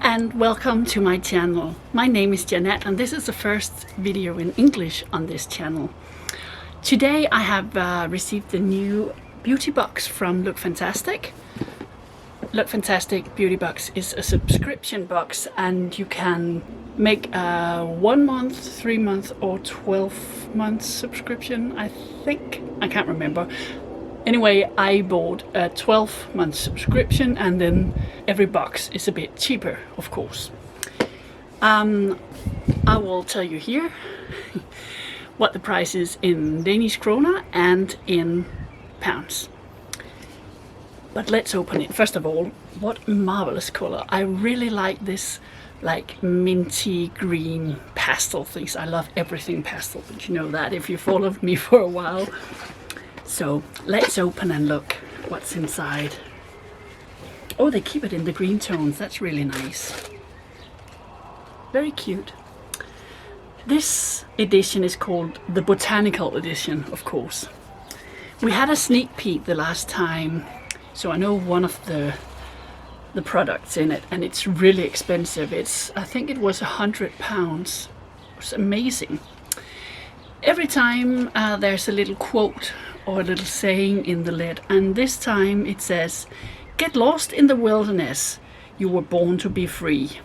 and welcome to my channel. My name is Jeanette and this is the first video in English on this channel. Today I have received the new beauty box from LookFantastic. LookFantastic Beautybox is a subscription box and you can make a 1 month, 3 month or 12 month subscription, I think. I can't remember. Anyway, I bought a 12-month subscription and then every box is a bit cheaper, of course. I will tell you here what the price is in Danish kroner and in pounds. But let's open it. First of all, what marvelous color. I really like this like minty green pastel things. I love everything pastel, but you know that if you followed me for a while. So let's open and look what's inside. Oh, they keep it in the green tones. That's really nice. Very cute. This edition is called the Botanical edition, of course. We had a sneak peek the last time, so I know one of the products in it, and it's really expensive. I think it was £100. It's amazing. Every time there's a little quote or a little saying in the lid, and this time it says, "Get lost in the wilderness, you were born to be free.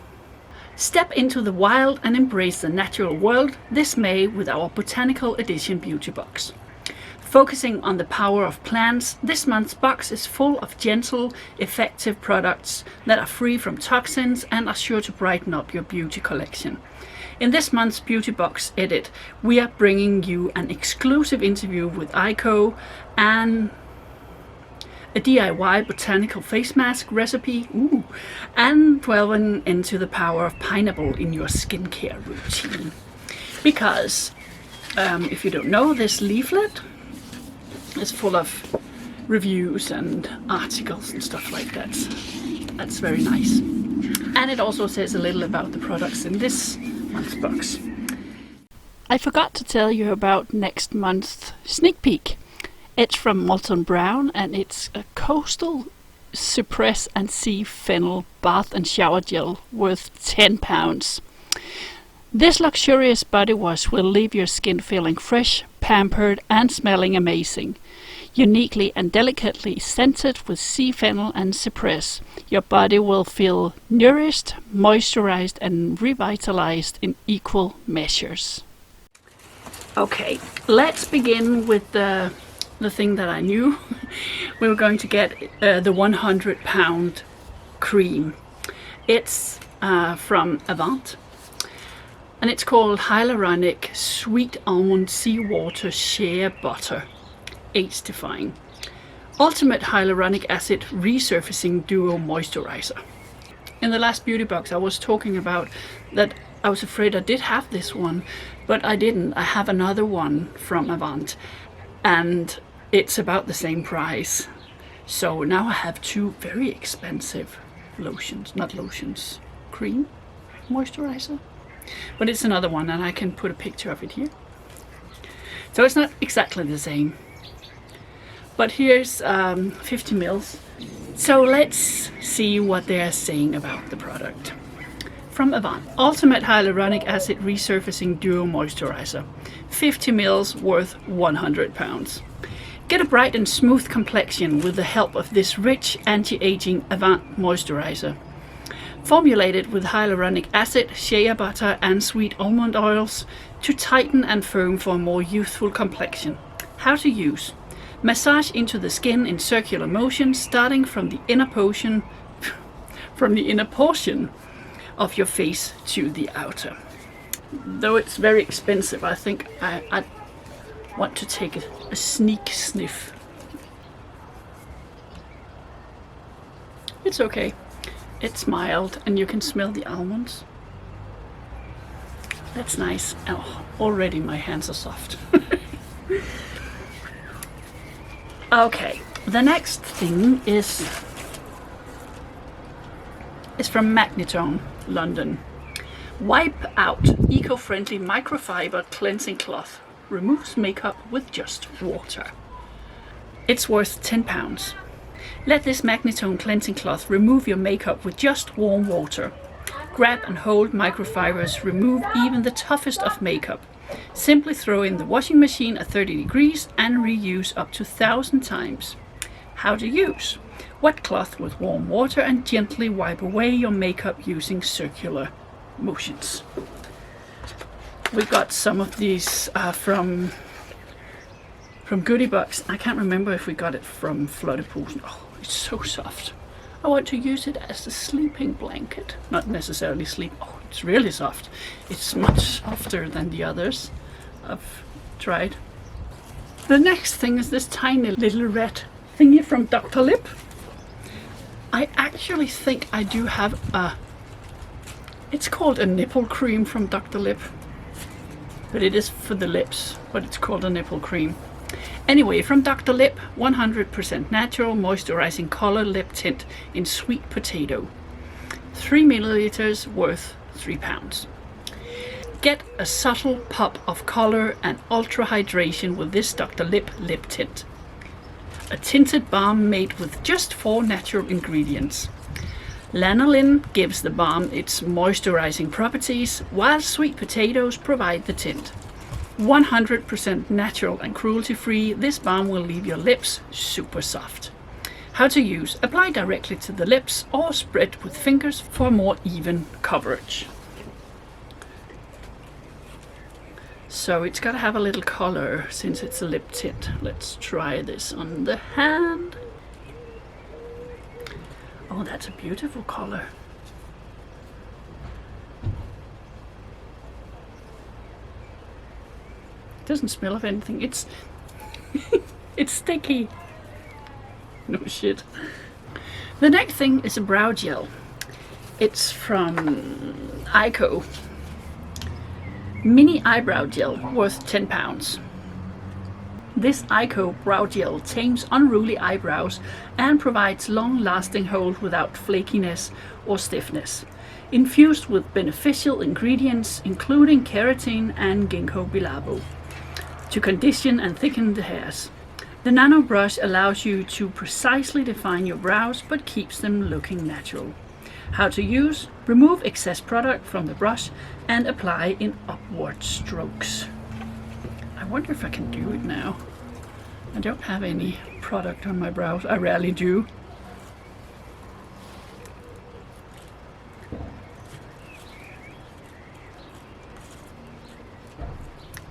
Step into the wild and embrace the natural world this May with our Botanical Edition beauty box." Focusing on the power of plants, this month's box is full of gentle, effective products that are free from toxins and are sure to brighten up your beauty collection. In this month's Beauty Box edit, we are bringing you an exclusive interview with Aiko and a DIY botanical face mask recipe, and delving into the power of pineapple in your skincare routine. Because, if you don't know, this leaflet is full of reviews and articles and stuff like that. That's very nice. And it also says a little about the products in this month's box. I forgot to tell you about next month's sneak peek. It's from Molton Brown and it's a coastal cypress and sea fennel bath and shower gel worth £10. This luxurious body wash will leave your skin feeling fresh, pampered and smelling amazing. Uniquely and delicately scented with sea fennel and cypress, your body will feel nourished, moisturized and revitalized in equal measures. Okay, let's begin with the thing that I knew. We were going to get the £100 cream. It's from Avant. And it's called Hyaluronic Sweet Almond Seawater Shea Butter Age Defying Ultimate Hyaluronic Acid Resurfacing Duo Moisturizer. In the last beauty box I was talking about that I was afraid I did have this one, but I didn't. I have another one from Avant and it's about the same price. So now I have two very expensive lotions, not lotions, cream moisturizer. But it's another one and I can put a picture of it here. So it's not exactly the same. But here's 50 mils. So let's see what they're saying about the product. From Avant. Ultimate Hyaluronic Acid Resurfacing Duo Moisturizer. 50 mils worth £100. Get a bright and smooth complexion with the help of this rich anti-aging Avant moisturizer. Formulated with hyaluronic acid, shea butter and sweet almond oils to tighten and firm for a more youthful complexion. How to use. Massage into the skin in circular motion, starting from the inner portion of your face to the outer. Though it's very expensive, I think I want to take a sneak sniff. It's okay. It's mild and you can smell the almonds. That's nice. Oh, already my hands are soft. Okay, the next thing is from Magnetone, London. Wipe Out Eco-Friendly Microfiber Cleansing Cloth. Removes makeup with just water. It's worth £10. Let this Magnetone cleansing cloth remove your makeup with just warm water. Grab and hold microfibers remove even the toughest of makeup. Simply throw in the washing machine at 30 degrees and reuse up to 1,000 times. How to use. Wet cloth with warm water and gently wipe away your makeup using circular motions. We got some of these from Beautybox. I can't remember if we got it from Flutterposen. Oh, it's so soft. I want to use it as a sleeping blanket. Not necessarily sleep. Oh, it's really soft. It's much softer than the others I've tried. The next thing is this tiny little red thingy from Dr. Lip. I actually think I do have it's called a nipple cream from Dr. Lip. But it is for the lips, but it's called a nipple cream. Anyway, from Dr. Lip, 100% natural moisturizing color lip tint in sweet potato. 3 milliliters worth £3. Get a subtle pop of color and ultra hydration with this Dr. Lip lip tint. A tinted balm made with just 4 natural ingredients. Lanolin gives the balm its moisturizing properties, while sweet potatoes provide the tint. 100% natural and cruelty-free, this balm will leave your lips super soft. How to use. Apply directly to the lips or spread with fingers for more even coverage. So it's got to have a little color since it's a lip tint. Let's try this on the hand. Oh, that's a beautiful color. It doesn't smell of anything. It's it's sticky. No shit. The next thing is a brow gel. It's from Ico. Mini eyebrow gel worth £10. This Ico brow gel tames unruly eyebrows and provides long-lasting hold without flakiness or stiffness. Infused with beneficial ingredients including keratin and ginkgo biloba to condition and thicken the hairs. The nano brush allows you to precisely define your brows but keeps them looking natural. How to use. Remove excess product from the brush and apply in upward strokes. I wonder if I can do it now. I don't have any product on my brows. I rarely do.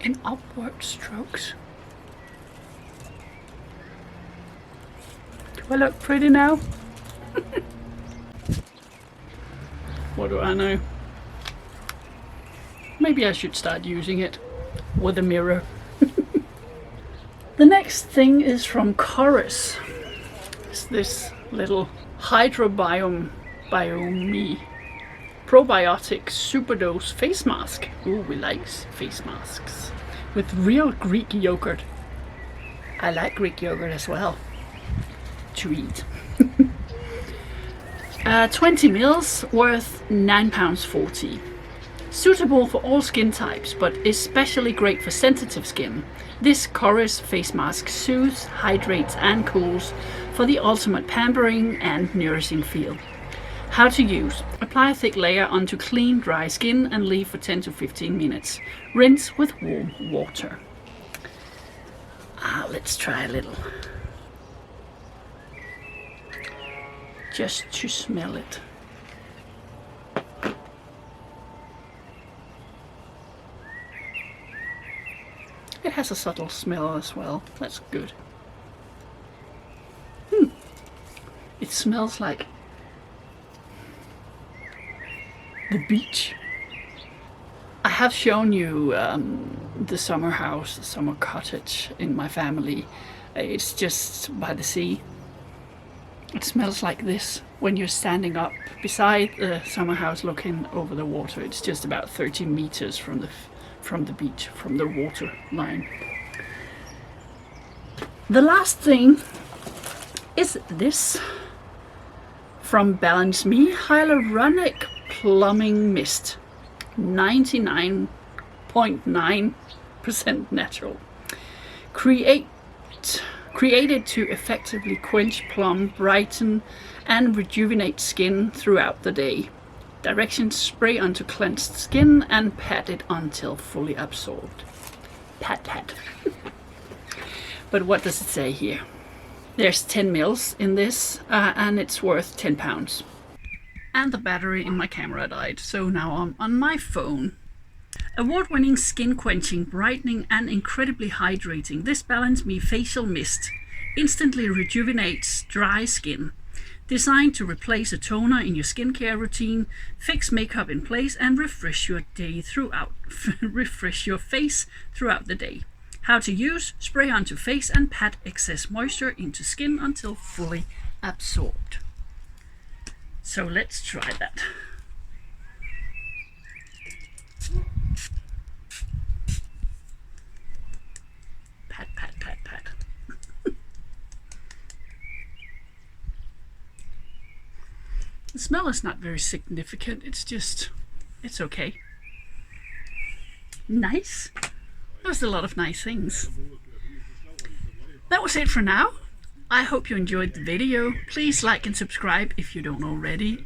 In upward strokes. Do I look pretty now? What do I know? Maybe I should start using it with a mirror. The next thing is from Chorus. It's this little Hydrobiome probiotic superdose face mask. Ooh, we like face masks with real Greek yogurt. I like Greek yogurt as well to eat. 20 mils worth £9.40. Suitable for all skin types, but especially great for sensitive skin. This Chorus face mask soothes, hydrates and cools for the ultimate pampering and nourishing feel. How to use. Apply a thick layer onto clean, dry skin and leave for 10 to 15 minutes. Rinse with warm water. Let's try a little. Just to smell it. It has a subtle smell as well. That's good. It smells like the beach. I have shown you the summer house, the summer cottage in my family. It's just by the sea. It smells like this when you're standing up beside the summer house looking over the water. It's just about 30 meters from the beach, from the water line. The last thing is this from Balance Me Hyaluronic Plumbing Mist. 99.9% natural. Created to effectively quench, plumb, brighten and rejuvenate skin throughout the day. Directions: spray onto cleansed skin and pat it until fully absorbed. Pat, pat. But what does it say here? There's 10 mils in this, and it's worth £10. And the battery in my camera died, so now I'm on my phone. Award-winning, skin-quenching, brightening and incredibly hydrating, this Balance Me Facial Mist instantly rejuvenates dry skin. Designed to replace a toner in your skincare routine, fix makeup in place and refresh your face throughout the day. How to use: spray onto face and pat excess moisture into skin until fully absorbed. So let's try that. Pat, pat, pat, pat. The smell is not very significant, it's okay. Nice. There's a lot of nice things. That was it for now. I hope you enjoyed the video. Please like and subscribe if you don't already,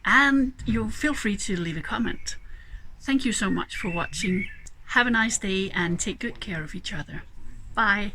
and you feel free to leave a comment. Thank you so much for watching. Have a nice day and take good care of each other. Bye.